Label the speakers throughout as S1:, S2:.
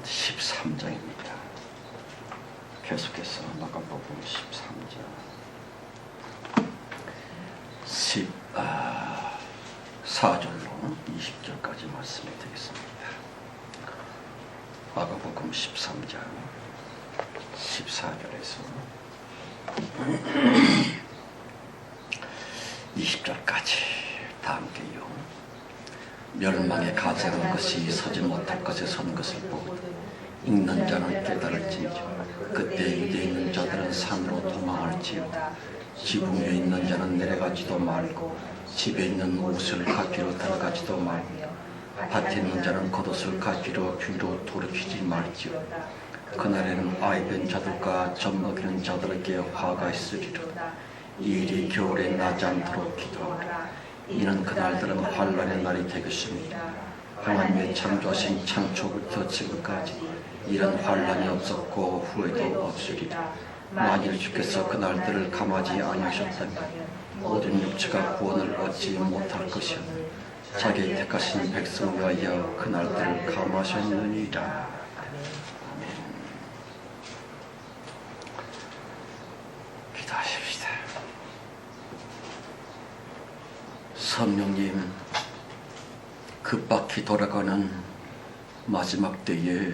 S1: 13장입니다. 계속해서 마가복음 13장 14절로 20절까지 말씀이 되겠습니다. 마가복음 13장 14절에서 20절까지 다 함께요. 멸망에 가증한 것이 서지 못할 것에 선 것을 보고 읽는 자는 깨달을지니라. 그때 유대에 있는 자들은 산으로 도망할지요. 지붕 위에 있는 자는 내려가지도 말고 집에 있는 옷을 가지로 들어가지도 말고 밭에 있는 자는 겉옷을 가지로 뒤로 돌이키지 말지요. 그날에는 아이된 자들과 젖먹이는 자들에게 화가 있으리라. 이 일이 겨울에 나지 않도록 기도하라. 이는 그날들은 환난의 날이 되겠습니다. 하나님의 창조하신 창초부터 지금까지 이런 환난이 없었고 후에도 없으리라. 만일 주께서 그날들을 감하지 아니하셨다면 모든 육체가 구원을 얻지 못할 것이요 자기 택하신 백성을 위하여 그날들을 감하셨느니라. 아멘. 기도하십시다. 성령님, 급박히 돌아가는 마지막 때에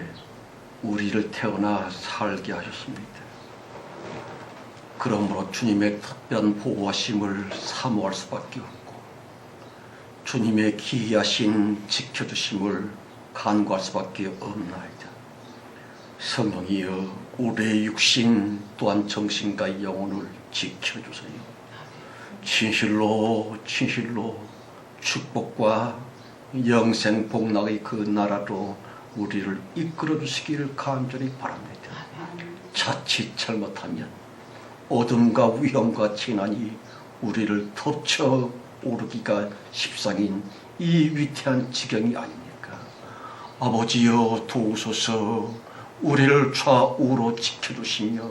S1: 우리를 태어나 살게 하셨습니다. 그러므로 주님의 특별한 보호하심을 사모할 수밖에 없고 주님의 기이하신 지켜주심을 간구할 수밖에 없나이다. 성령이여, 우리의 육신 또한 정신과 영혼을 지켜주세요. 진실로 축복과 영생 복락의 그 나라로 우리를 이끌어 주시기를 간절히 바랍니다. 자칫 잘못하면 어둠과 위험과 재난이 우리를 덮쳐 오르기가 십상인 이 위태한 지경이 아닙니까? 아버지여, 도우소서. 우리를 좌우로 지켜주시며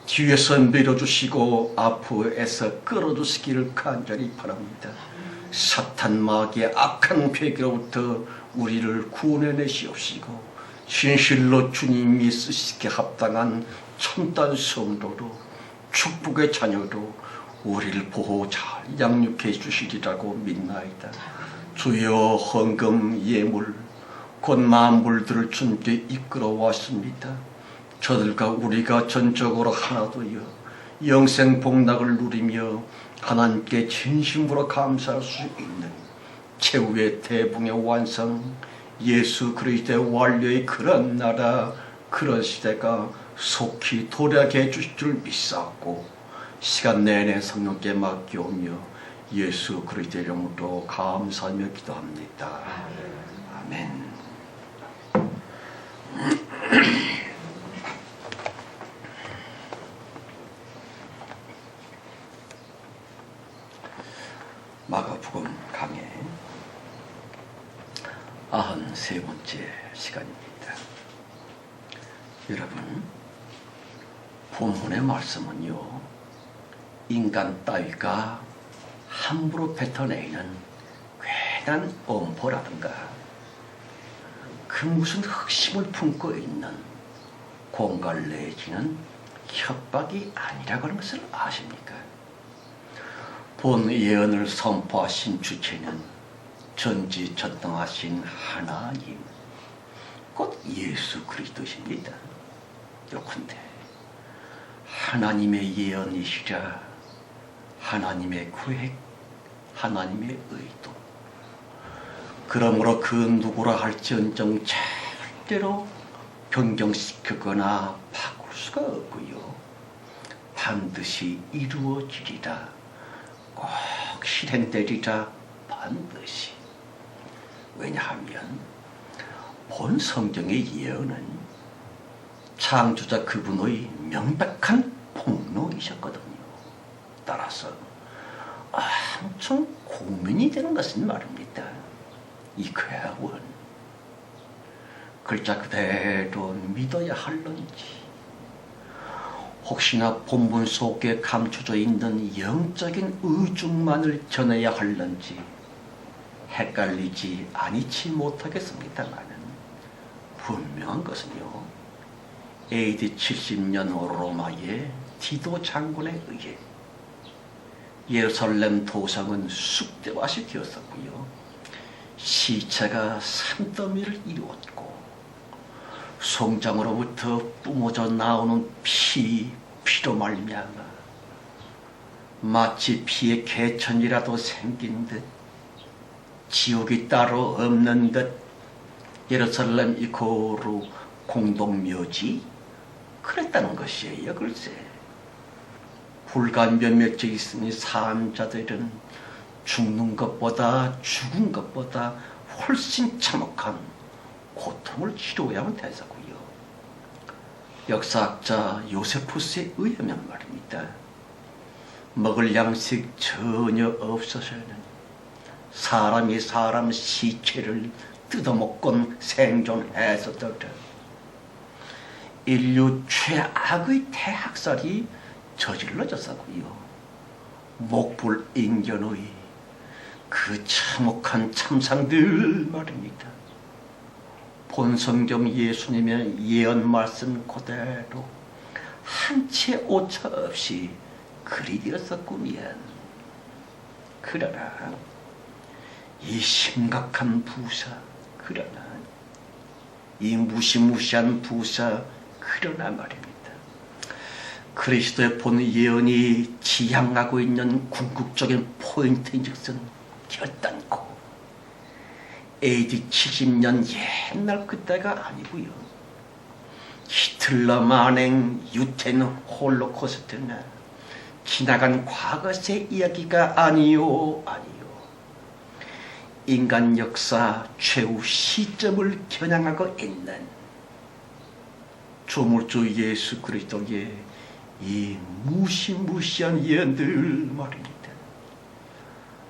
S1: 뒤에서 밀어주시고 앞에서 끌어주시기를 간절히 바랍니다. 사탄 마귀의 악한 괴계로부터 우리를 구원해내시옵시고 진실로 주님이 쓰시기에 합당한 참된 성도로 축복의 자녀로 우리를 보호 잘 양육해 주시리라고 믿나이다. 주여, 헌금 예물 곧 만물들을 주님께 이끌어 왔습니다. 저들과 우리가 전적으로 하나 되어 영생 복락을 누리며 하나님께 진심으로 감사할 수 있는 최후의 대붕의 완성, 예수 그리스도의 완료의 그런 나라, 그런 시대가 속히 도래하게 해주실 줄 믿사옵고 시간 내내 성령께 맡겨오며 예수 그리스도의 이름으로 감사하며 기도합니다. 아멘. 마가복음 강의 93번째 시간입니다. 여러분, 본문의 말씀은요, 인간 따위가 함부로 뱉어내는 괜한 엄포라든가 그 무슨 흑심을 품고 있는 공갈 내지는 협박이 아니라고 하는 것을 아십니까? 본 예언을 선포하신 주체는 전지전능하신 하나님, 곧 예수 그리스도십니다. 요컨대 하나님의 예언이시라 하나님의 계획, 하나님의 의도, 그러므로 그 누구라 할지언정 절대로 변경시키거나 바꿀 수가 없고요, 반드시 이루어지리라, 꼭 실행되리라, 반드시. 왜냐하면 본 성경의 예언은 창조자 그분의 명백한 폭로이셨거든요. 따라서 엄청 고민이 되는 것은 말입니다. 이 괴원 글자 그대로 믿어야 할런지, 혹시나 본문 속에 감춰져 있는 영적인 의중만을 전해야 할런지 헷갈리지 아니치 못하겠습니다만은 분명한 것은요, AD 70년 로마의 디도 장군에 의해 예루살렘 도성은 쑥대밭이 되었었고요, 시체가 산더미를 이루었고, 송장으로부터 뿜어져 나오는 피로 말미암아 마치 피의 개천이라도 생긴 듯, 지옥이 따로 없는 듯 예루살렘 이코로 공동묘지 그랬다는 것이에요. 글쎄, 불과 몇몇 적 있으니 사람자들은 죽는 것보다 죽은 것보다 훨씬 참혹한 고통을 치료해야만 되서고요. 역사학자 요세푸스에 의하면 말입니다, 먹을 양식 전혀 없어서는 사람이 사람 시체를 뜯어먹곤 생존해서더라 인류 최악의 대학살이 저질러졌었고요. 목불인견의 그 참혹한 참상들 말입니다. 본성경 예수님의 예언 말씀 그대로 한 채 오차 없이 그리 되었었구면, 그러나 이 심각한 부사, 그러나 이 무시무시한 부사, 그러나 말입니다, 그리스도의 본 예언이 지향하고 있는 궁극적인 포인트인즉슨 결단코 AD 70년 옛날 그때가 아니고요, 히틀러 만행 유태인 홀로코스트나 지나간 과거의 이야기가 아니요. 인간 역사 최후 시점을 겨냥하고 있는 조물주 예수 그리스도의 이 무시무시한 예언들 말입니다.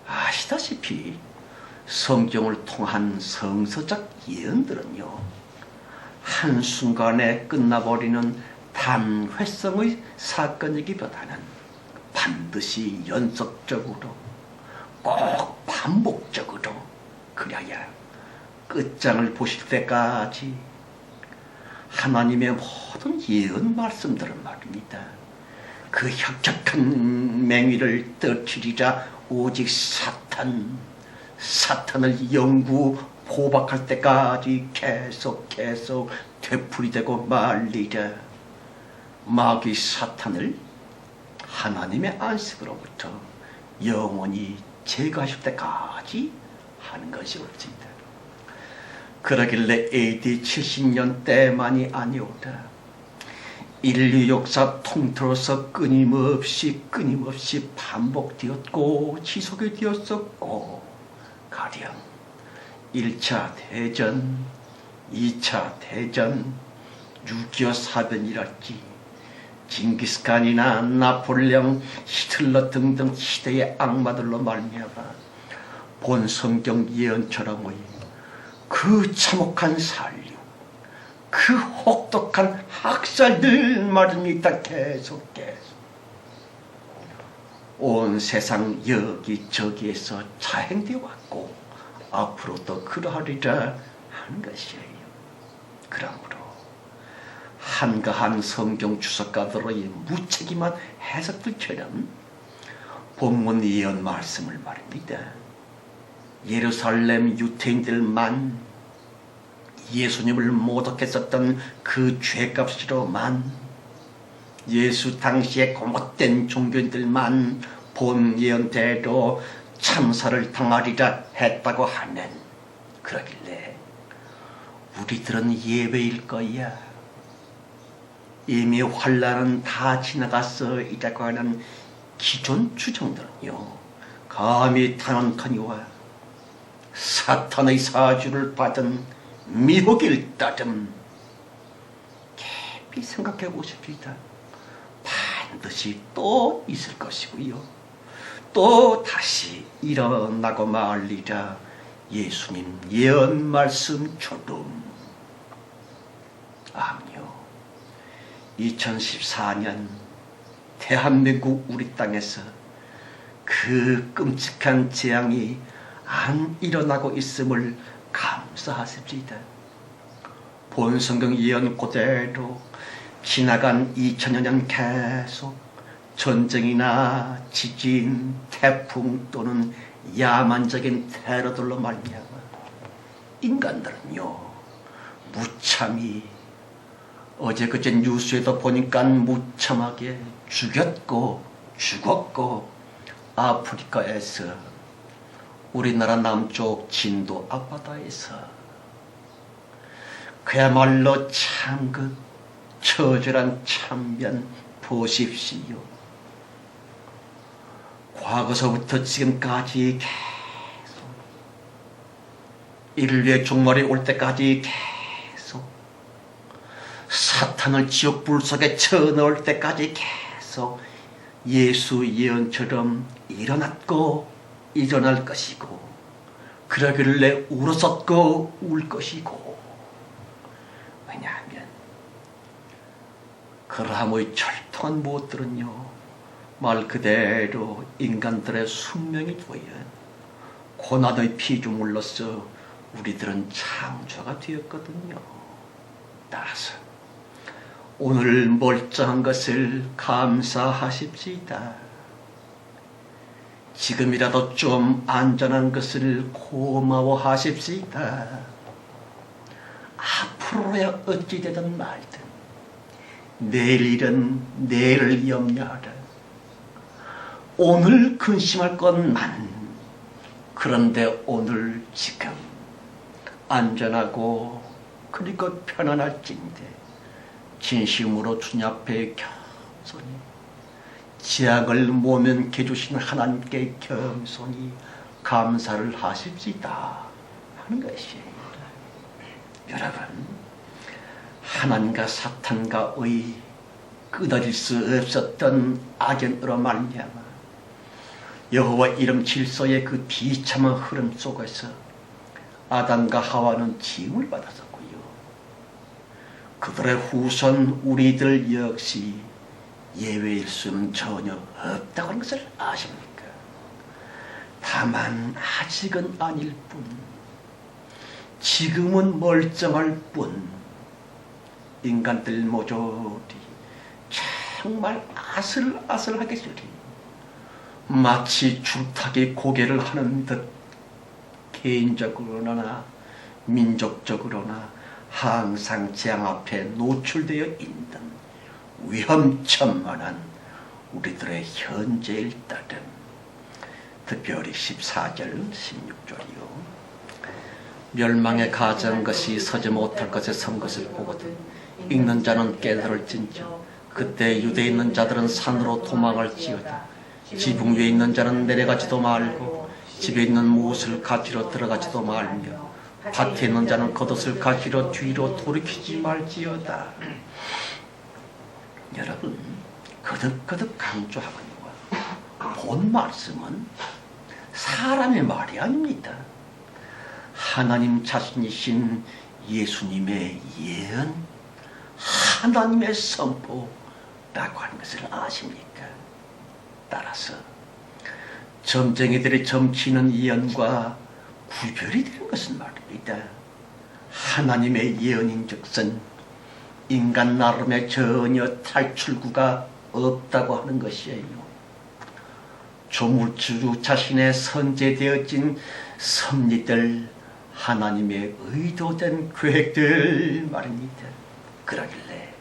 S1: 아시다시피 성경을 통한 성서적 예언들은요, 한순간에 끝나버리는 단회성의 사건이기보다는 반드시 연속적으로 꼭 반복적으로, 그래야 끝장을 보실 때까지 하나님의 모든 예언 말씀들은 말입니다, 그 혁혁한 맹위를 떨치리라 오직 사탄을 영구 포박할 때까지 계속 되풀이되고 말리라. 마귀 사탄을 하나님의 안식으로부터 영원히 제거하실 때까지 하는 것이 옳습니다. 그러길래 AD 70년 때만이 아니오다, 인류 역사 통틀어서 끊임없이 반복되었고 지속이 되었었고, 가령 1차 대전, 2차 대전, 6.25 사변이랄지 징기스칸이나 나폴레옹, 히틀러 등등 시대의 악마들로 말미암아 본 성경 예언처럼의 그 참혹한 살육, 그 혹독한 학살들 말입니다. 계속 온 세상 여기저기에서 자행되어 왔고 앞으로도 그러하리라 하는 것이에요. 그러므로 한가한 성경 주석가들의 무책임한 해석들처럼 본문 예언 말씀을 말입니다, 예루살렘 유태인들만 예수님을 모독했었던 그 죄값으로만, 예수 당시에 고못된 종교인들만 본 예언대로 참사를 당하리라 했다고 하는, 그러길래 우리들은 예외일 거야, 이미 환란은 다 지나갔어이라고 하는 기존 주장들은요, 감히 탄원커니와 사탄의 사주를 받은 미혹일 따름 깊이 생각해 보십시다. 반드시 또 있을 것이고요, 또 다시 일어나고 말리라 예수님 예언 말씀처럼. 아니요, 2014년 대한민국 우리 땅에서 그 끔찍한 재앙이 안 일어나고 있음을 감사하십시다. 본 성경 예언 그대로 지나간 2000여 년 계속 전쟁이나 지진, 태풍 또는 야만적인 테러들로 말미암아 인간들은요 무참히 어제 그제 뉴스에도 보니까 무참하게 죽었고 아프리카에서 우리나라 남쪽 진도 앞바다에서 그야말로 참 그 처절한 참변 보십시오. 과거서부터 지금까지 계속 인류의 종말이 올 때까지 계속 사탄을 지옥 불 속에 쳐넣을 때까지 계속 예수 예언처럼 일어났고 일어날 것이고 그러길래 울었었고 울 것이고 왜냐하면 그라함의 철통한 무엇들은요 말 그대로 인간들의 숙명이 되어 고난의 피조물로서 우리들은 창조가 되었거든요. 따라서 오늘 멀쩡한 것을 감사하십시다. 지금이라도 좀 안전한 것을 고마워하십시다. 앞으로야 어찌 되든 말든 내일 일은 내일을 염려하라. 오늘 근심할 것만. 그런데 오늘 지금 안전하고 그리고 편안할진대 진심으로 주님 앞에 겸손히 지약을 모면케 주신 하나님께 겸손히 감사를 하십시다 하는 것이에요. 여러분, 하나님과 사탄과의 끊어질 수 없었던 악연으로 말미암아 여호와 이름 질서의 그 비참한 흐름 속에서 아담과 하와는 지음을 받았었고요. 그들의 후손 우리들 역시 예외일 수는 전혀 없다고 하는 것을 아십니까? 다만 아직은 아닐 뿐, 지금은 멀쩡할 뿐, 인간들 모조리 정말 아슬아슬하게 소리 마치 줄타기 고개를 하는 듯 개인적으로나 민족적으로나 항상 재앙 앞에 노출되어 있는 위험천만한 우리들의 현재일 따름, 특별히 14절 16절이요 멸망에 가져온 것이 서지 못할 것에 선 것을 보거든 읽는 자는 깨달을진저 그때 유대에 있는 자들은 산으로 도망할지어다. 지붕 위에 있는 자는 내려가지도 말고 집에 있는 무엇을 가지러 들어가지도 말며 밭에 있는 자는 겉옷을 가지러 뒤로 돌이키지 말지어다. 여러분, 거듭거듭 강조하거니와 본 말씀은 사람의 말이 아닙니다. 하나님 자신이신 예수님의 예언, 하나님의 선포라고 하는 것을 아십니까? 따라서 점쟁이들이 점치는 예언과 구별이 되는 것은 말입니다. 하나님의 예언인즉슨 인간 나름의 전혀 탈출구가 없다고 하는 것이에요. 조물주 자신의 선제되어진 섭리들, 하나님의 의도된 계획들 말입니다. 그러길래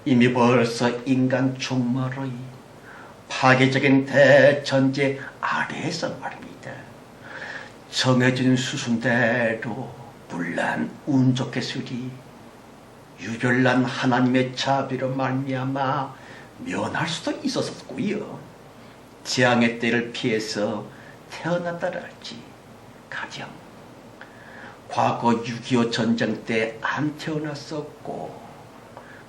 S1: 이미 벌써 인간 종말의 파괴적인 대전제 아래에서 말입니다. 정해진 수순대로 물론 운 좋게 쓰리 유별난 하나님의 자비로 말미암아 면할 수도 있었고요. 재앙의 때를 피해서 태어났다랄지 가령 과거 6.25 전쟁 때 안 태어났었고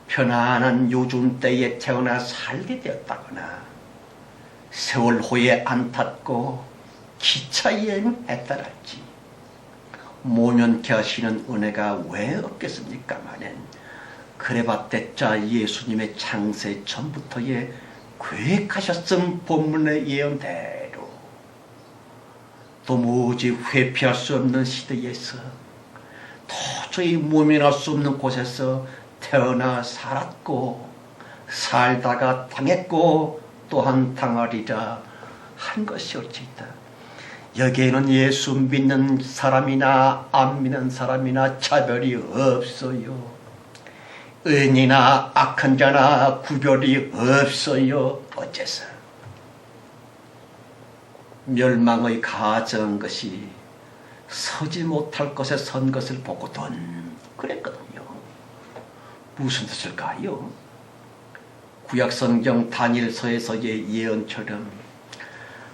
S1: 편안한 요즘 때에 태어나 살게 되었다거나 세월 호에 안 탔고 기차 여행했다랄지 모면케 하시는 은혜가 왜 없겠습니까마는 그래봤댔자 예수님의 창세 전부터의 계획하셨음 본문의 예언대로 도무지 회피할 수 없는 시대에서 도저히 모면할 수 없는 곳에서 태어나 살았고 살다가 당했고 또한 당하리라 한 것이 어찌있다. 여기에는 예수 믿는 사람이나 안 믿는 사람이나 차별이 없어요. 의인이나 악한 자나 구별이 없어요. 어째서 멸망의 가정한 것이 서지 못할 것에 선 것을 보고는 그랬거든요. 무슨 뜻일까요? 구약성경 다니엘서에서의 예언처럼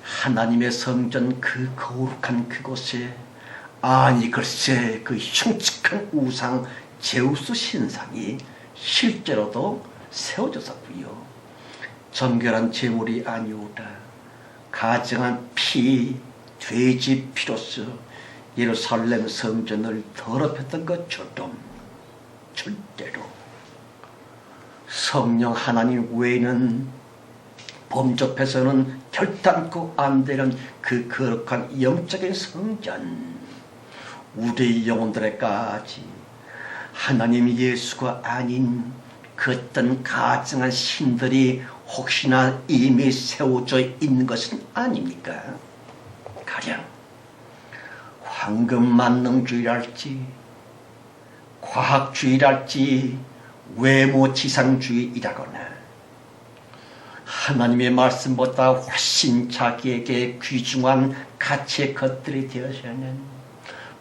S1: 하나님의 성전 그 거룩한 그곳에 아니 글쎄 그 흉측한 우상 제우스 신상이 실제로도 세워졌었고요. 정결한 제물이 아니오라 가증한 피 돼지 피로써 예루살렘 성전을 더럽혔던 것처럼 절대로 성령 하나님 외에는 범접해서는 결단코 안 되는 그 거룩한 영적인 성전 우리의 영혼들에까지 하나님 예수가 아닌 그 어떤 가증한 신들이 혹시나 이미 세워져 있는 것은 아닙니까? 가령 황금만능주의랄지 과학주의랄지 외모지상주의이라거나 하나님의 말씀보다 훨씬 자기에게 귀중한 가치의 것들이 되어서는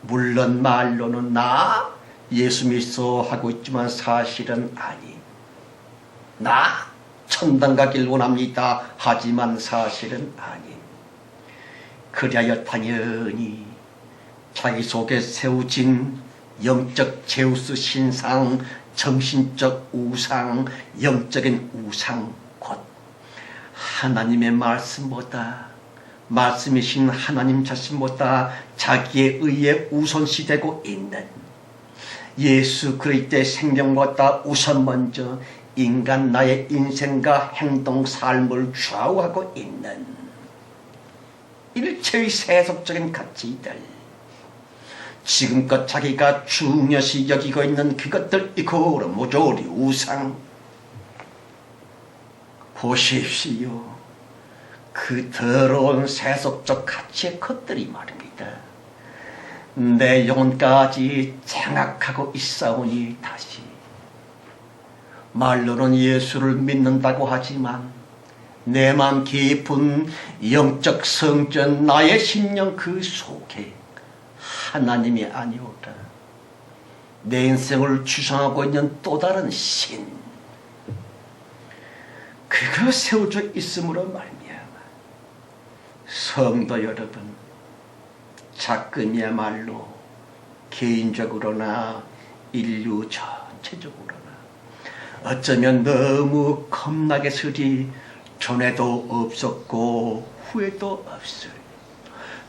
S1: 물론 말로는 나 예수 믿소 하고 있지만 사실은 아니 나 천당 가길 원합니다 하지만 사실은 아니 그리하여 당연히 자기 속에 세워진 영적 제우스 신상 정신적 우상 영적인 우상 곧 하나님의 말씀이신 하나님 자신보다 자기의 의에 우선시되고 있는 예수 그리스도의 생명보다 우선 먼저 인간 나의 인생과 행동 삶을 좌우하고 있는 일체의 세속적인 가치들 지금껏 자기가 중요시 여기고 있는 그것들 이코로 모조리 우상 보십시오. 그 더러운 세속적 가치의 것들이 말입니다. 내 영혼까지 장악하고 있사오니 다시 말로는 예수를 믿는다고 하지만 내 맘 깊은 영적 성전 나의 심령 그 속에 하나님이 아니오라 내 인생을 주장하고 있는 또 다른 신 그가 세워져 있으므로 말미암아 성도 여러분 자금이야말로 개인적으로나 인류 전체적으로나 어쩌면 너무 겁나게 쓰리 전에도 없었고 후에도 없을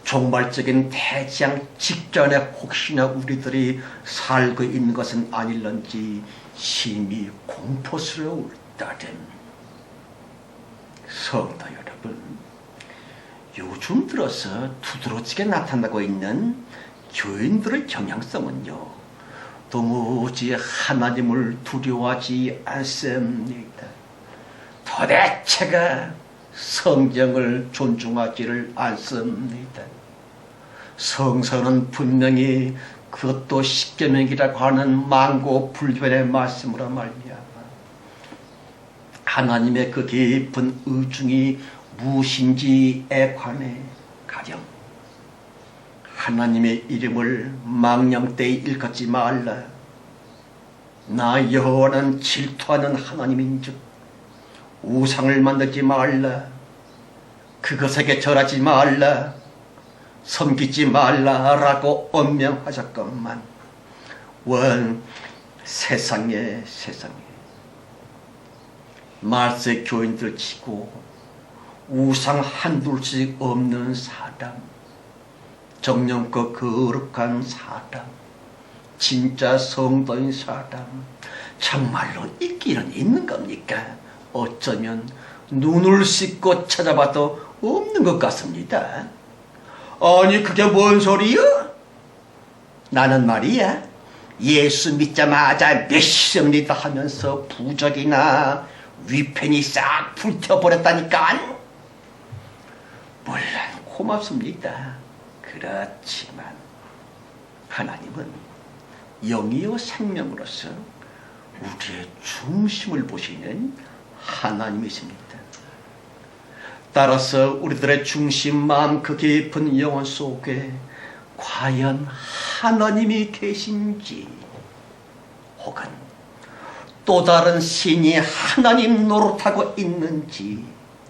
S1: 종말적인 대지양 직전에 혹시나 우리들이 살고 있는 것은 아닐런지 심히 공포스러울 따름 성도 여러분 요즘 들어서 두드러지게 나타나고 있는 교인들의 경향성은요 도무지 하나님을 두려워하지 않습니다. 도대체가 성경을 존중하지를 않습니다. 성서는 분명히 그것도 십계명이라고 하는 만고불변의 말씀으로 말미암아 하나님의 그 깊은 의중이 무엇인지에 관해 가령 하나님의 이름을 망령되이 일컫지 말라. 나 여호와는 질투하는 하나님인즉 우상을 만들지 말라. 그것에게 절하지 말라. 섬기지 말라라고 엄명하셨건만 원 세상에 말세 교인들 치고 우상 한둘씩 없는 사람 정령껏 거룩한 사람 진짜 성도인 사람 정말로 있기는 있는 겁니까? 어쩌면 눈을 씻고 찾아봐도 없는 것 같습니다. 아니 그게 뭔 소리야? 나는 말이야
S2: 예수 믿자마자 메시입니다 하면서 부적이나 위편이 싹 불태워버렸다니까. 물론 고맙습니다. 그렇지만 하나님은 영이요 생명으로서 우리의 중심을 보시는 하나님이십니다. 따라서 우리들의 중심 마음 그 깊은 영혼 속에 과연 하나님이 계신지, 혹은 또 다른 신이 하나님 노릇하고 있는지,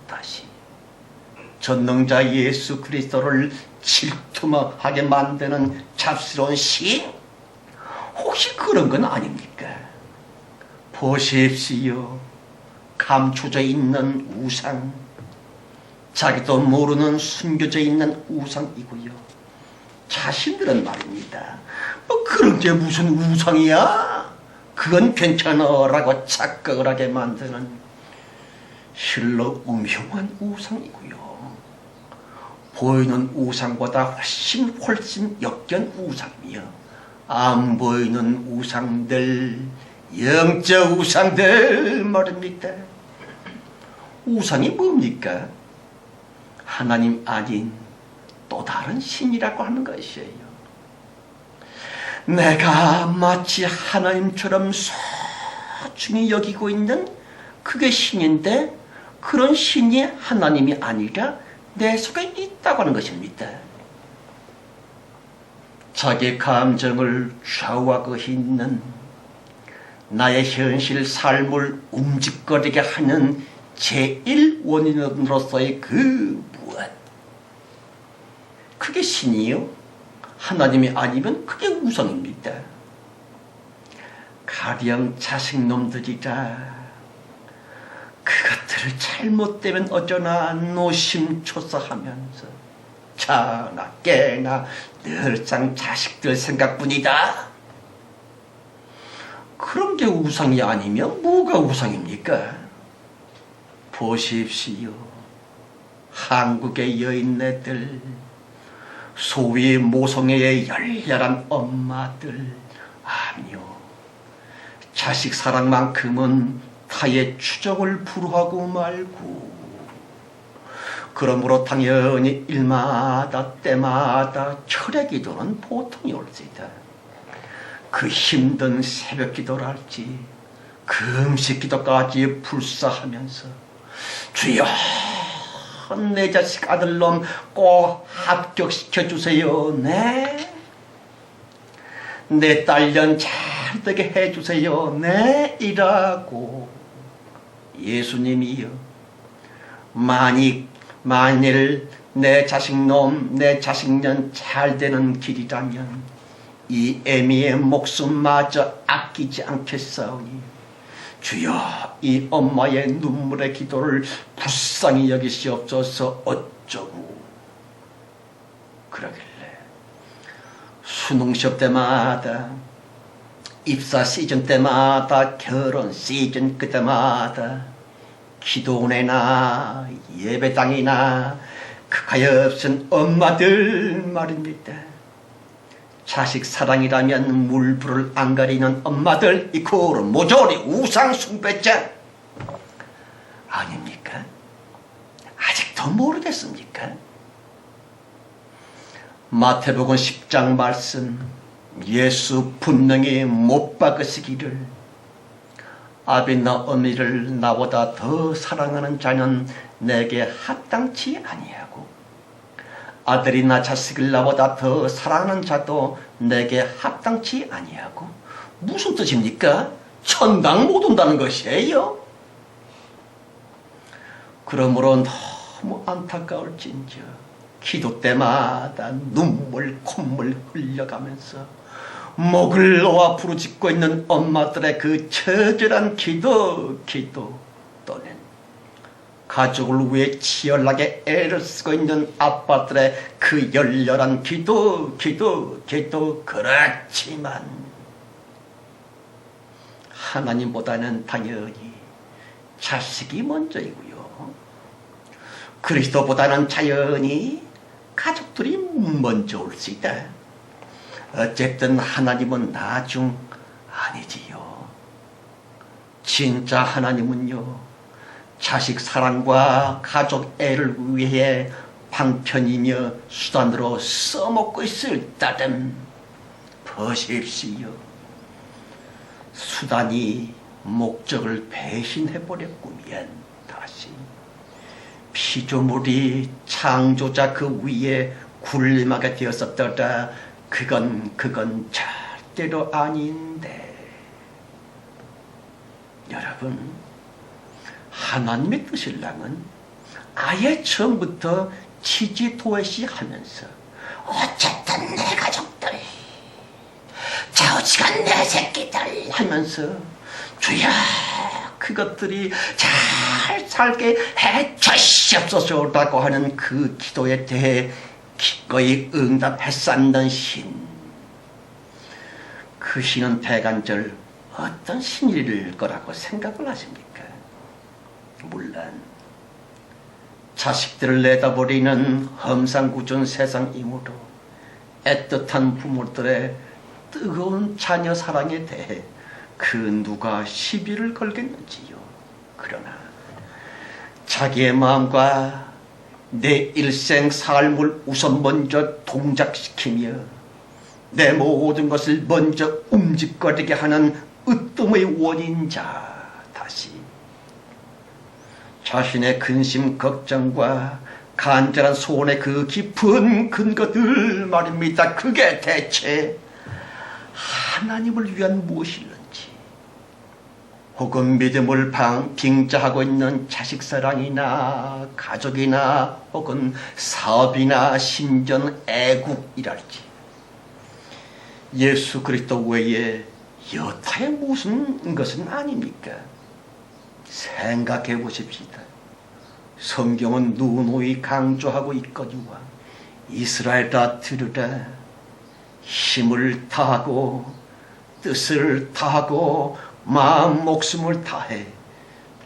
S2: 다시 전능자 예수 그리스도를 질투하게 만드는 잡스러운 신, 혹시 그런 건 아닙니까? 보십시오. 감춰져 있는 우상, 자기도 모르는 숨겨져 있는 우상이고요. 자신들은 말입니다, 그런 게 무슨 우상이야? 그건 괜찮아라고 착각을 하게 만드는 실로 음흉한 우상이고요. 보이는 우상보다 훨씬 역견 우상이요, 안 보이는 우상들, 영적 우상들 말입니다. 우상이 뭡니까? 하나님 아닌 또 다른 신이라고 하는 것이에요. 내가 마치 하나님처럼 소중히 여기고 있는 그게 신인데, 그런 신이 하나님이 아니라 내 속에 있다고 하는 것입니다. 자기 감정을 좌우하고 있는, 나의 현실 삶을 움직거리게 하는 제1원인으로서의 그 무엇, 그게 신이요? 하나님이 아니면 그게 우상입니다. 가령 자식놈들이라 그것들을 잘못되면 어쩌나 노심초사하면서 자나 깨나 늘상 자식들 생각뿐이다. 그런 게 우상이 아니면 뭐가 우상입니까? 보십시오. 한국의 여인네들, 소위 모성애의 열렬한 엄마들, 아니요, 자식 사랑만큼은 타의 추정을 불허하고 말고, 그러므로 당연히 일마다 때마다 철의 기도는 보통이 올지다. 그 힘든 새벽 기도랄지 금식 기도까지 불사하면서, 주여 내 자식 아들놈 꼭 합격시켜 주세요. 네. 내 딸년 잘 되게 해주세요. 네. 이라고 예수님이요, 만일 내 자식놈 내 자식년 잘 되는 길이라면 이 애미의 목숨마저 아끼지 않겠사오니 주여 이 엄마의 눈물의 기도를 불쌍히 여기시옵소서. 어쩌고 그러길래 수능 시험 때마다, 입사 시즌 때마다, 결혼 시즌 그때마다 기도원이나 예배당이나 그 가엾은 엄마들 말입니다. 자식 사랑이라면 물불을 안 가리는 엄마들, 이코르 모조리 우상 숭배자 아닙니까? 아직도 모르겠습니까? 마태복음 10장 말씀, 예수 분명히 못 박으시기를, 아비나 어미를 나보다 더 사랑하는 자는 내게 합당치 아니하고, 아들이나 자식을 나보다 더 사랑하는 자도 내게 합당치 아니하고. 무슨 뜻입니까? 천당 못 온다는 것이에요. 그러므로 너무 안타까울진저 기도 때마다 눈물 콧물 흘려가면서 목을 놓아 부르짖고 있는 엄마들의 그 처절한 기도 또는 가족을 위해 치열하게 애를 쓰고 있는 아빠들의 그 열렬한 기도. 그렇지만 하나님보다는 당연히 자식이 먼저이고요, 그리스도보다는 자연히 가족들이 먼저 올 수 있다. 어쨌든 하나님은 나중 아니지요. 진짜 하나님은요, 자식 사랑과 가족 애를 위해 방편이며 수단으로 써먹고 있을 따름 보십시오. 수단이 목적을 배신해버렸구면 다시 피조물이 창조자 그 위에 군림하게 되었었더라. 그건 절대로 아닌데. 여러분, 하나님의 뜻일랑은 아예 처음부터 치지도외시 하면서 어쨌든 내 가족들, 좌우지간 내 새끼들 하면서 주여 그것들이 잘 살게 해 주시옵소서라고 하는 그 기도에 대해 기꺼이 응답했었는 신. 그 신은 대간절 어떤 신일 거라고 생각을 하십니까? 물론 자식들을 내다버리는 험상궂은 세상이므로 애틋한 부모들의 뜨거운 자녀 사랑에 대해 그 누가 시비를 걸겠는지요. 그러나 자기의 마음과 내 일생 삶을 우선 먼저 동작시키며 내 모든 것을 먼저 움직거리게 하는 으뜸의 원인자, 다시 자신의 근심 걱정과 간절한 소원의 그 깊은 근거들 말입니다. 그게 대체 하나님을 위한 무엇일는지, 혹은 믿음을 빙자하고 있는 자식사랑이나 가족이나 혹은 사업이나 심지어는 애국이랄지 예수 그리스도 외에 여타의 무슨 것은 아닙니까? 생각해 보십시다. 성경은 누누이 강조하고 있거니와 이스라엘아 들으라. 힘을 다하고 뜻을 다하고 마음 목숨을 다해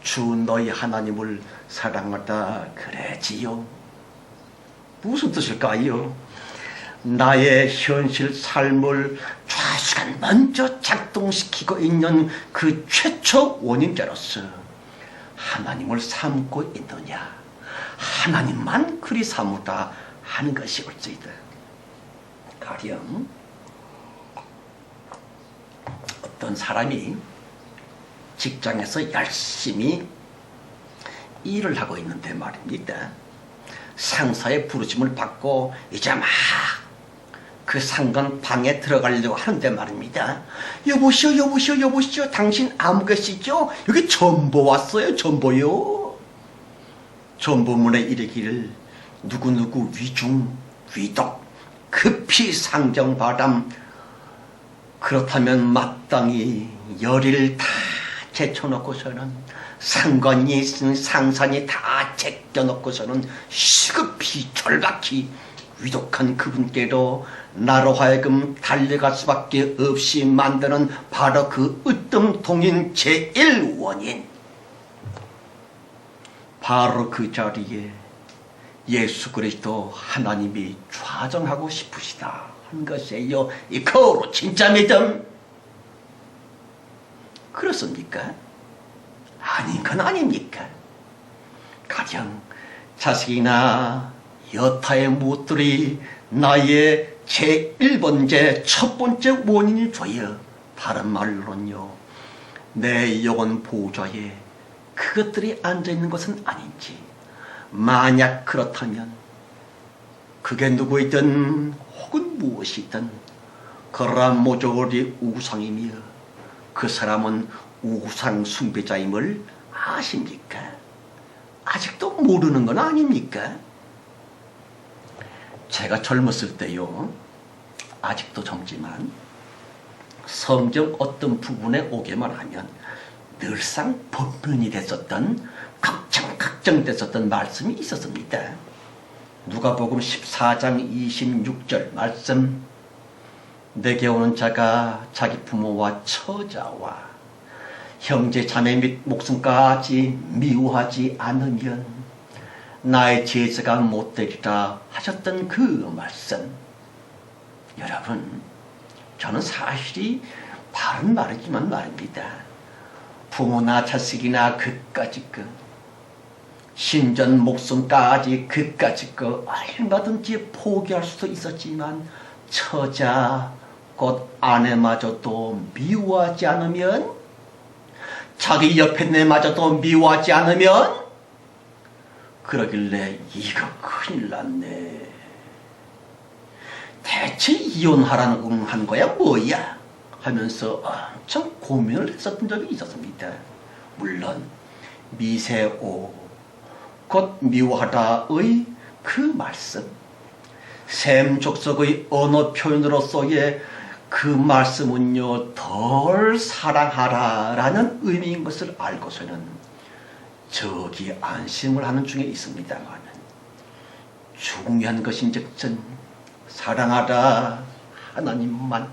S2: 주 너희 하나님을 사랑하다 그래지요. 무슨 뜻일까요? 나의 현실 삶을 좌시간 먼저 작동시키고 있는 그 최초 원인자로서 하나님을 삼고 있느냐, 하나님만 그리 삼으다 하는 것이 올지이다. 가령 어떤 사람이 직장에서 열심히 일을 하고 있는데 말입니다. 상사의 부르심을 받고 이제 막 그 상관 방에 들어가려고 하는데 말입니다. 여보시오, 당신 아무개시죠? 여기 전보 왔어요, 전보요. 전보문에 이르기를 누구누구 위중, 위독, 급히 상정바람. 그렇다면 마땅히 열의를 다 제쳐놓고서는 상관이 있은 상산이 다 제껴놓고서는 시급히 절박히 위독한 그분께로 나로 하여금 달려갈 수밖에 없이 만드는 바로 그 으뜸통인 제1원인, 바로 그 자리에 예수 그리스도 하나님이 좌정하고 싶으시다 한 것이에요. 이 거로 진짜 믿음. 그렇습니까? 아닌 건 아닙니까? 가령 자식이나 여타의 무엇들이 나의 제1번째 첫 번째 원인이 되어 다른 말로는요, 내 영혼 보좌에 그것들이 앉아있는 것은 아닌지, 만약 그렇다면 그게 누구이든 혹은 무엇이든 그러한 모조리 우상이며 그 사람은 우상 숭배자임을 아십니까? 아직도 모르는 건 아닙니까? 제가 젊었을 때요, 아직도 젊지만 성경 어떤 부분에 오게만 하면 늘상 법문이 됐었던, 걱정됐었던 말씀이 있었습니다. 누가복음 14장 26절 말씀, 내게 오는 자가 자기 부모와 처자와 형제 자매 및 목숨까지 미워하지 않으면 나의 제자가 못되리라 하셨던 그 말씀. 여러분, 저는 사실이 바른 말이지만 말입니다. 부모나 자식이나 그까짓 거, 신전 목숨까지 그까짓 거 얼마든지 포기할 수도 있었지만 처자 곧 아내마저도 미워하지 않으면, 자기 옆에 내마저도 미워하지 않으면, 그러길래 이거 큰일 났네. 대체 이혼하라는 한 거야 뭐야? 하면서 엄청 고민을 했었던 적이 있었습니다. 물론 미세오 곧 미워하다의 그 말씀, 셈족속의 언어 표현으로서의 그 말씀은요, 덜 사랑하라라는 의미인 것을 알고서는 저기 안심을 하는 중에 있습니다만, 중요한 것인즉슨 사랑하다 하나님만,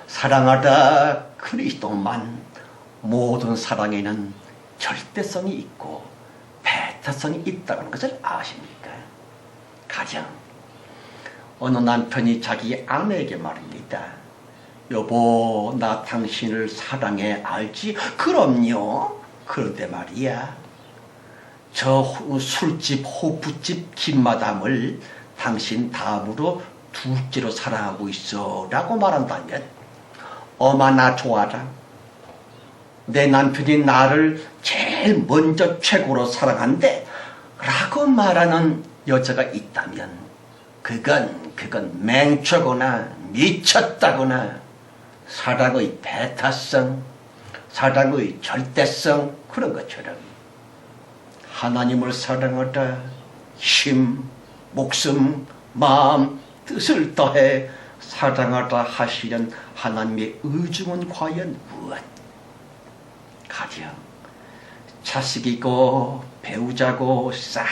S2: 사랑하다 그리스도만, 모든 사랑에는 절대성이 있고 배타성이 있다는 것을 아십니까? 가령 어느 남편이 자기 아내에게 말입니다. 여보, 나 당신을 사랑해, 알지? 그럼요. 그런데 말이야, 저 술집 호프집 김마담을 당신 다음으로 둘째로 사랑하고 있어 라고 말한다면, 어마 나 좋아라, 내 남편이 나를 제일 먼저 최고로 사랑한대 라고 말하는 여자가 있다면, 그건 맹초거나 미쳤다거나 사랑의 배타성, 사랑의 절대성, 그런 것처럼 하나님을 사랑하다 힘, 목숨, 마음, 뜻을 더해 사랑하다 하시는 하나님의 의중은 과연 무엇? 가령 자식이고 배우자고 싹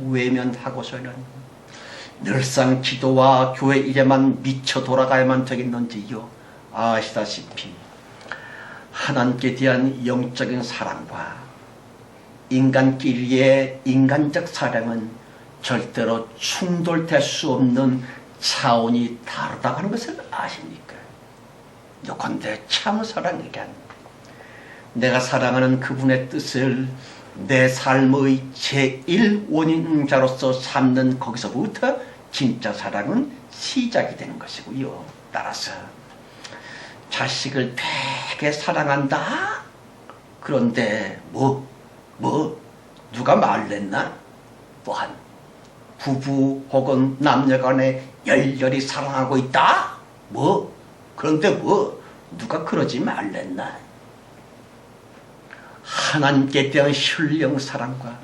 S2: 외면하고서는 늘상 기도와 교회 일에만 미쳐 돌아가야만 되겠는지요? 아시다시피 하나님께 대한 영적인 사랑과 인간끼리의 인간적 사랑은 절대로 충돌될 수 없는 차원이 다르다고 하는 것을 아십니까? 요컨대 참 사랑이란 내가 사랑하는 그분의 뜻을 내 삶의 제1원인자로서 삼는 거기서부터 진짜 사랑은 시작이 되는 것이고요. 따라서 자식을 되게 사랑한다? 그런데 누가 말랬나? 또한 부부 혹은 남녀간에 열렬히 사랑하고 있다? 그런데 누가 그러지 말랬나? 하나님께 대한 신령 사랑과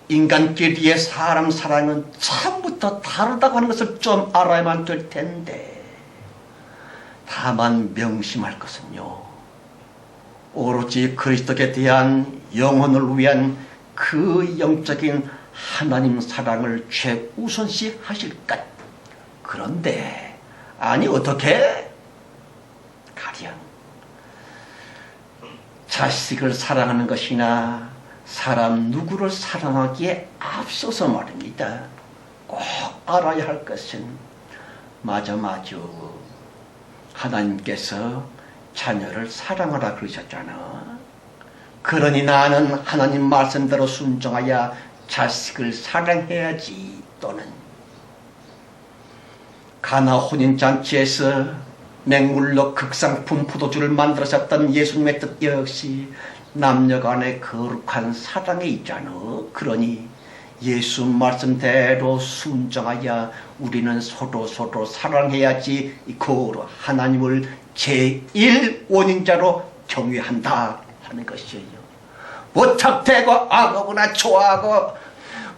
S2: 인간끼리의 사람 사랑은 처음부터 다르다고 하는 것을 좀 알아야만 될 텐데, 다만 명심할 것은요, 오로지 그리스도께 대한 영혼을 위한 그 영적인 하나님 사랑을 최우선시 하실 것. 그런데 아니 어떻게? 가령 자식을 사랑하는 것이나 사람 누구를 사랑하기에 앞서서 말입니다, 꼭 알아야 할 것은 맞아 하나님께서 자녀를 사랑하라 그러셨잖아. 그러니 나는 하나님 말씀대로 순종하여 자식을 사랑해야지. 또는 가나 혼인잔치에서 맹물로 극상품 포도주를 만들어셨던 예수님의 뜻 역시 남녀간의 거룩한 사랑에 있잖아. 그러니 예수 말씀대로 순종하여 우리는 서로 사랑해야지. 그 하나님을 제1원인자로 경외한다 하는 것이에요. 무턱대고 아무거나 좋아하고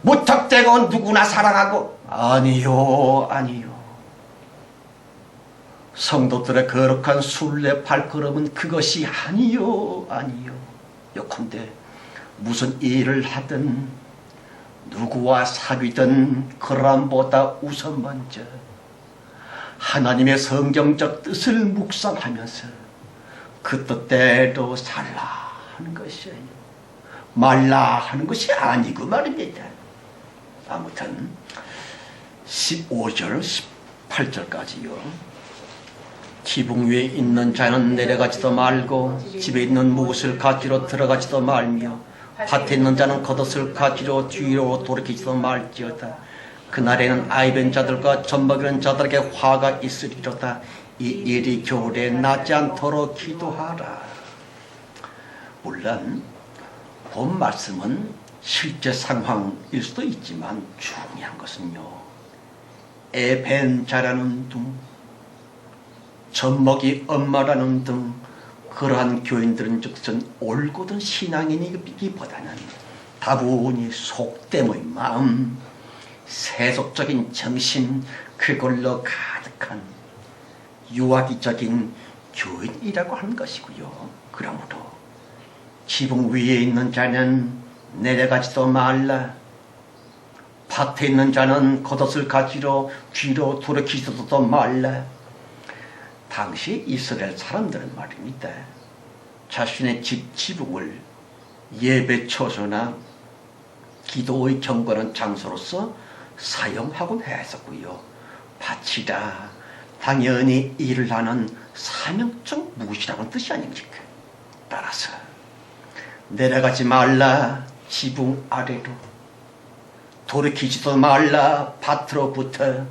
S2: 무턱대고 누구나 사랑하고, 아니요. 성도들의 거룩한 순례 발걸음은 그것이 아니요. 요컨대 무슨 일을 하든 누구와 사귀든 그람보다 우선 먼저 하나님의 성경적 뜻을 묵상하면서 그 뜻대로 살라 하는 것이에요. 말라 하는 것이 아니고 말입니다. 아무튼 15절 18절까지요. 지붕 위에 있는 자는 내려가지도 말고 집에 있는 무엇을 가지러 들어가지도 말며 밭에 있는 자는 겉옷을 가지러 뒤로 돌이키지도 말지어다. 그날에는 아이벤 자들과 젖먹이는 자들에게 화가 있으리로다. 이 일이 겨울에 나지 않도록 기도하라. 물론 본 말씀은 실제 상황일 수도 있지만 중요한 것은요, 애벤 자라는 등, 젖먹이 엄마라는 등 그러한 교인들은 즉슨 올곧은 신앙인이기보다는 다분히 속됨의 마음, 세속적인 정신, 그걸로 가득한 유아기적인 교인이라고 하는 것이고요. 그러므로 지붕 위에 있는 자는 내려가지도 말라. 밭에 있는 자는 겉옷을 가지러 뒤로 돌이키지도 말라. 당시 이스라엘 사람들은 말입니다, 자신의 집 지붕을 예배 처소나 기도의 경건한 장소로서 사용하곤 했었고요. 밭이라 당연히 일을 하는 사명적 무엇이라는 뜻이 아닙니까? 따라서 내려가지 말라, 지붕 아래로 돌이키지도 말라, 밭으로부터.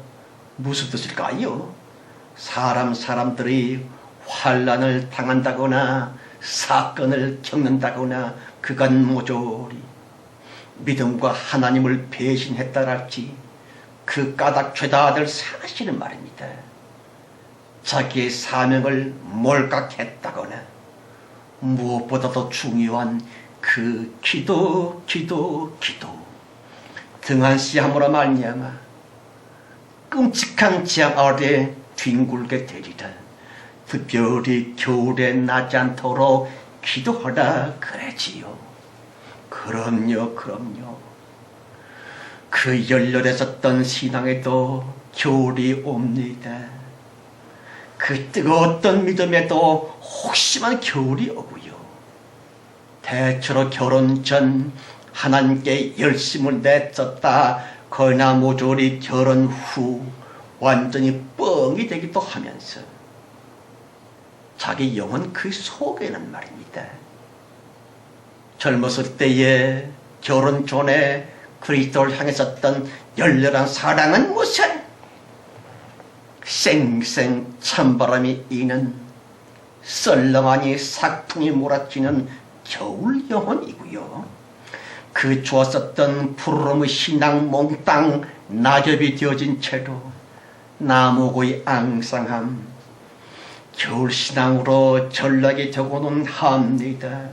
S2: 무슨 뜻일까요? 사람들이 환난을 당한다거나 사건을 겪는다거나 그간 모조리 믿음과 하나님을 배신했다랄지 그 까닭 죄다 될 사실은 말입니다, 자기의 사명을 몰각했다거나 무엇보다도 중요한 그 기도 등한시함으로 말미암아 끔찍한 재앙 아래 뒹굴게 되리라. 특별히 겨울에 나지 않도록 기도하라 그러지요. 그럼요. 그 열렬했었던 신앙에도 겨울이 옵니다. 그 뜨거웠던 믿음에도 혹시만 겨울이 오고요. 대체로 결혼 전 하나님께 열심을 냈었다 거나 모조리 결혼 후 완전히 뻥이 되기도 하면서 자기 영혼 그 속에는 말입니다, 젊었을 때에 결혼 전에 그리스도를 향했었던 열렬한 사랑은 무슨 쌩쌩 찬바람이 이는 썰렁하니 삭풍이 몰아치는 겨울 영혼이고요. 그 좋았었던 푸르름의 신앙 몽땅 낙엽이 되어진 채로 나무고의 앙상함 겨울신앙으로 전락이 되고는 합니다.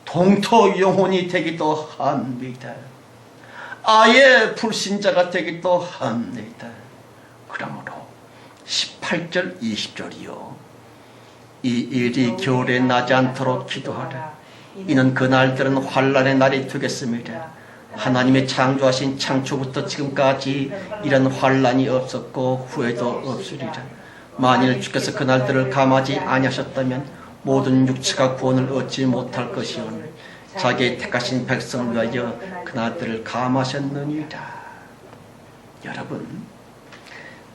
S2: 동토 영혼이 되기도 합니다. 아예 불신자가 되기도 합니다. 그러므로 18절 20절이요. 이 일이 겨울에 나지 않도록 기도하라. 이는 그날들은 환난의 날이 되겠습니다. 하나님의 창조하신 창초부터 지금까지 이런 환난이 없었고 후에도 없으리라. 만일 주께서 그날들을 감하지 아니하셨다면 모든 육체가 구원을 얻지 못할 것이오니 자기의 택하신 백성을 위하여 그날들을 감하셨느니라. 여러분,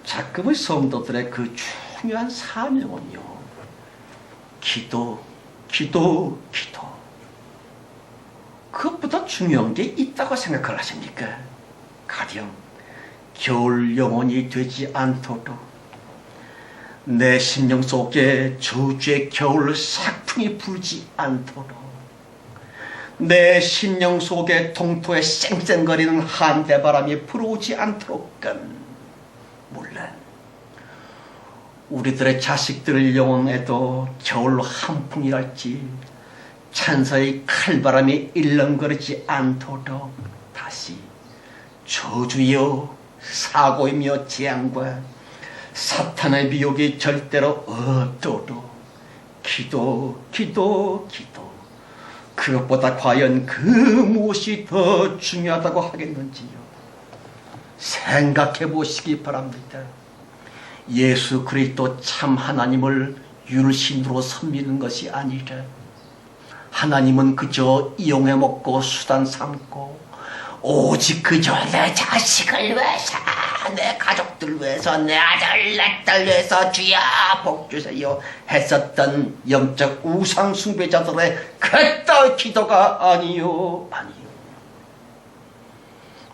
S2: 작금의 성도들의 그 중요한 사명은요, 기도. 그것보다 중요한 게 있다고 생각을 하십니까? 가령 겨울 영혼이 되지 않도록 내 심령 속에 저주의 겨울 삭풍이 불지 않도록 내 심령 속에 동토에 쌩쌩거리는 한대바람이 불어오지 않도록은 물론 우리들의 자식들 영혼에도 겨울 한풍이랄지 찬사의 칼바람이 일렁거리지 않도록 다시 저주여 사고이며 재앙과 사탄의 미혹이 절대로 없도록 기도. 그것보다 과연 그 무엇이 더 중요하다고 하겠는지요. 생각해 보시기 바랍니다. 예수 그리스도 참 하나님을 율신으로 섬기는 것이 아니라 하나님은 그저 이용해 먹고 수단 삼고 오직 그저 내 자식을 위해서 내 가족들 위해서, 내 아들, 내 딸 위해서 주여 복 주세요 했었던 영적 우상 숭배자들의 그따위 기도가 아니요.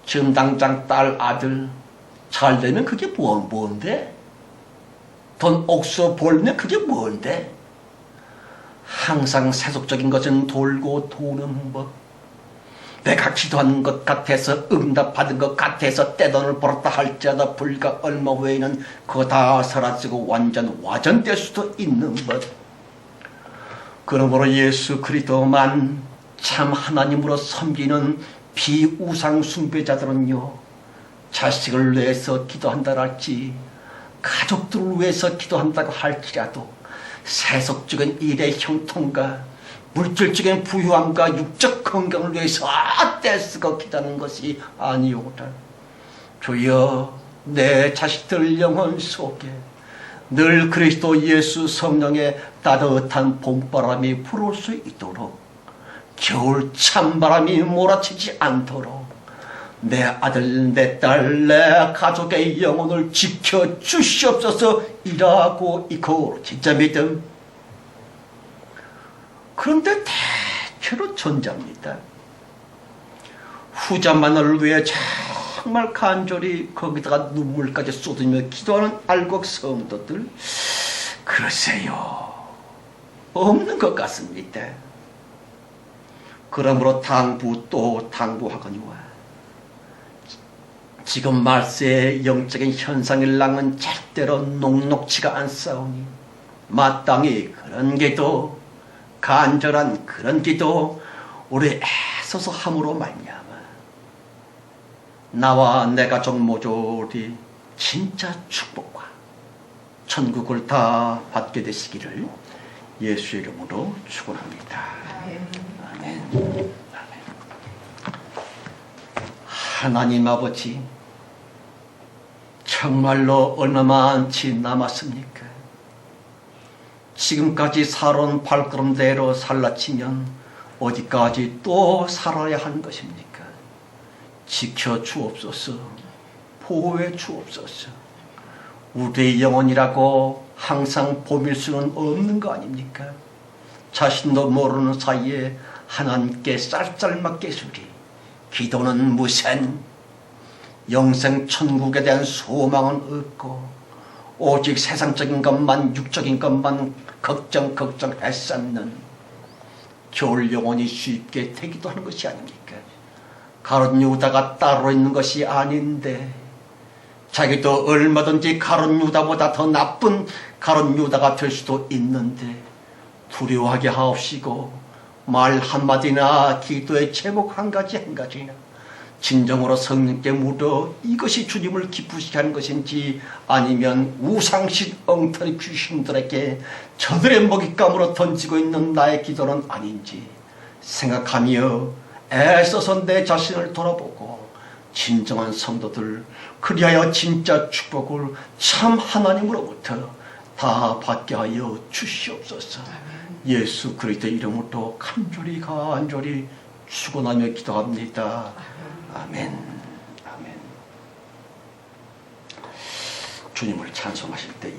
S2: 지금 당장 딸, 아들 잘 되면 그게 뭔데? 돈 옥수 벌면 그게 뭔데? 항상 세속적인 것은 돌고 도는 법. 내가 기도하는 것 같아서 응답받은 것 같아서 떼돈을 벌었다 할지라도 불과 얼마 후에는 그거 다 사라지고 완전 와전될 수도 있는 것. 그러므로 예수 그리스도만 참 하나님으로 섬기는 비우상 숭배자들은요, 자식을 위해서 기도한다 할지, 가족들을 위해서 기도한다고 할지라도 세속적인 일의 형통과 물질적인 부유함과 육적 건강을 위해서 떼쓰고 기도하는 것이 아니오라. 주여, 내 자식들 영혼 속에 늘 그리스도 예수 성령의 따뜻한 봄바람이 불을 수 있도록, 겨울 찬바람이 몰아치지 않도록 내 아들, 내 딸, 내 가족의 영혼을 지켜 주시옵소서. 일하고 있고 진짜 믿음. 그런데 대체로 전자입니다. 후자만을 위해 정말 간절히 거기다가 눈물까지 쏟으며 기도하는 알곡 성도들, 글쎄요, 없는 것 같습니다. 그러므로 당부 또 당부하거니와 지금 말세의 영적인 현상일랑은 절대로 녹록치가 않사오니 마땅히 그런 기도, 간절한 그런 기도 우리 애써서 함으로 말미암아 나와 내 가족 모조리 진짜 축복과 천국을 다 받게 되시기를 예수의 이름으로 축원합니다. 아멘. 하나님 아버지, 정말로 얼마만치 남았습니까? 지금까지 살아온 발걸음대로 살라치면 어디까지 또 살아야 하는 것입니까? 지켜 주옵소서, 보호해 주옵소서. 우리의 영혼이라고 항상 봄일 수는 없는 거 아닙니까? 자신도 모르는 사이에 하나님께 쌀쌀맞게 수리. 기도는 무슨, 영생 천국에 대한 소망은 없고 오직 세상적인 것만, 육적인 것만 걱정했었는 겨울 영혼이 쉽게 되기도 하는 것이 아닙니까? 가룟 유다가 따로 있는 것이 아닌데 자기도 얼마든지 가룟 유다보다 더 나쁜 가룟 유다가 될 수도 있는데 두려워하게 하옵시고 말 한마디나 기도의 제목 한 가지나 진정으로 성령께 물어 이것이 주님을 기쁘시게 하는 것인지 아니면 우상식 엉터리 귀신들에게 저들의 먹잇감으로 던지고 있는 나의 기도는 아닌지 생각하며 애써서 내 자신을 돌아보고 진정한 성도들, 그리하여 진짜 축복을 참 하나님으로부터 다 받게 하여 주시옵소서. 예수 그리스도 이름으로 간절히 축원하며 기도합니다. 아멘. 아멘. 주님을 찬송하실 때에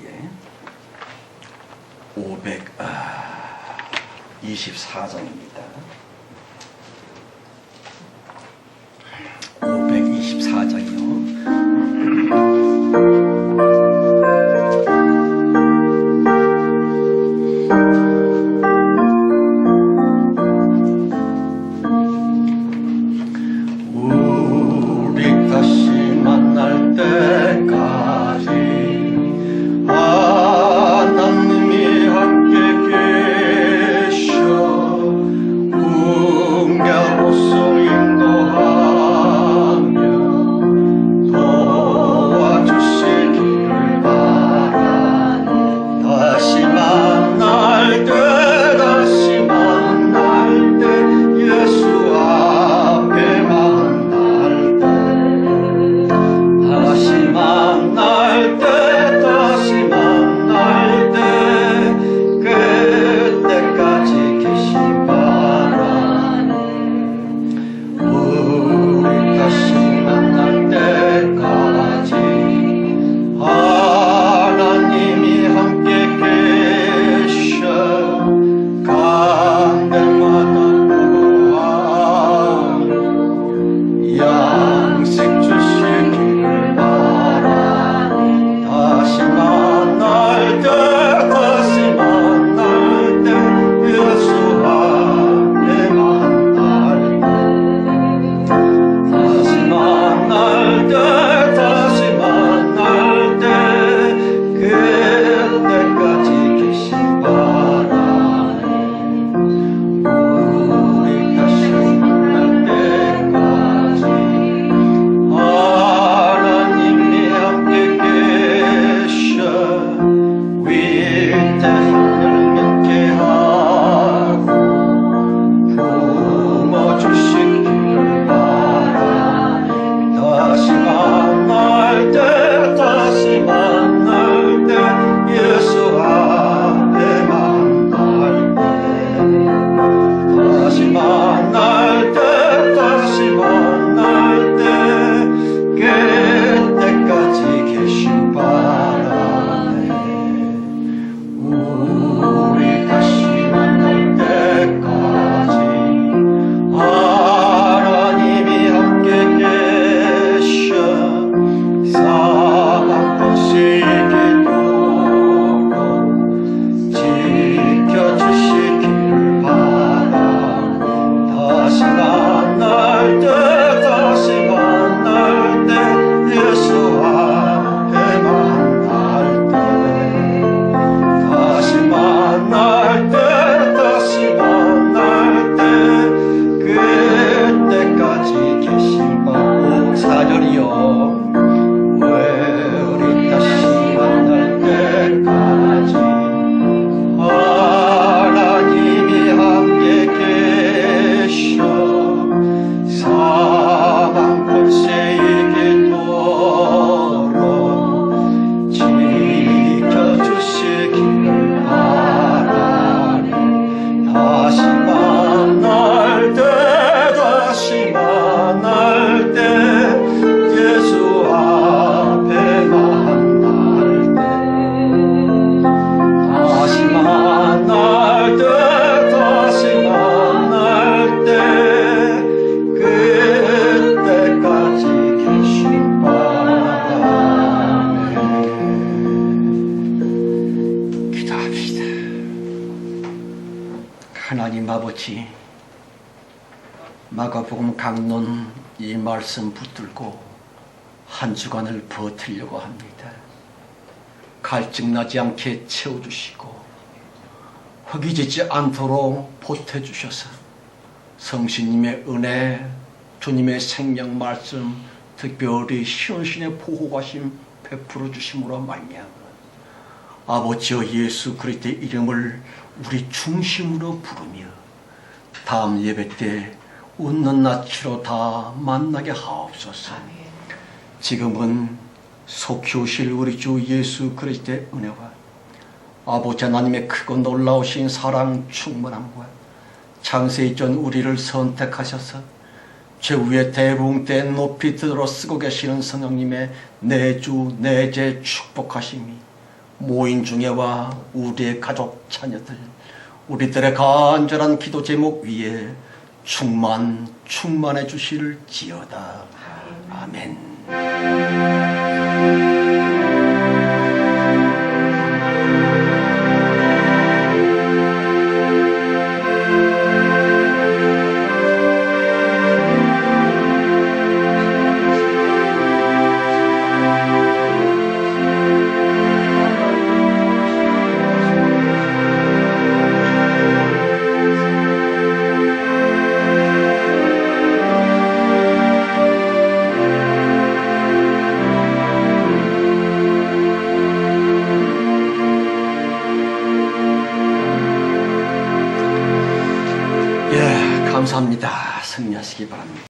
S2: 524장입니다. 524장이요. 하나님 아버지, 마가복음 강론 이 말씀 붙들고 한 주간을 버티려고 합니다. 갈증나지 않게 채워주시고 허기지지 않도록 보태주셔서 성신님의 은혜, 주님의 생명 말씀, 특별히 시온신의 보호하심 베풀어 주심으로 말미암아 아버지여 예수 그리스도의 이름을 우리 중심으로 부르며 다음 예배 때 웃는 낯으로 다 만나게 하옵소서. 지금은 속히 오실 우리 주 예수 그리스도의 은혜와 아버지 하나님의 크고 놀라우신 사랑 충만함과 창세 이전 우리를 선택하셔서 최후의 대붕 때 높이 들어 쓰고 계시는 성령님의 내주 내재 축복하심이 모인 중에와 우리의 가족 자녀들 우리들의 간절한 기도 제목 위에 충만해 주실지어다. 아멘. 감사합니다. 승리하시기 바랍니다.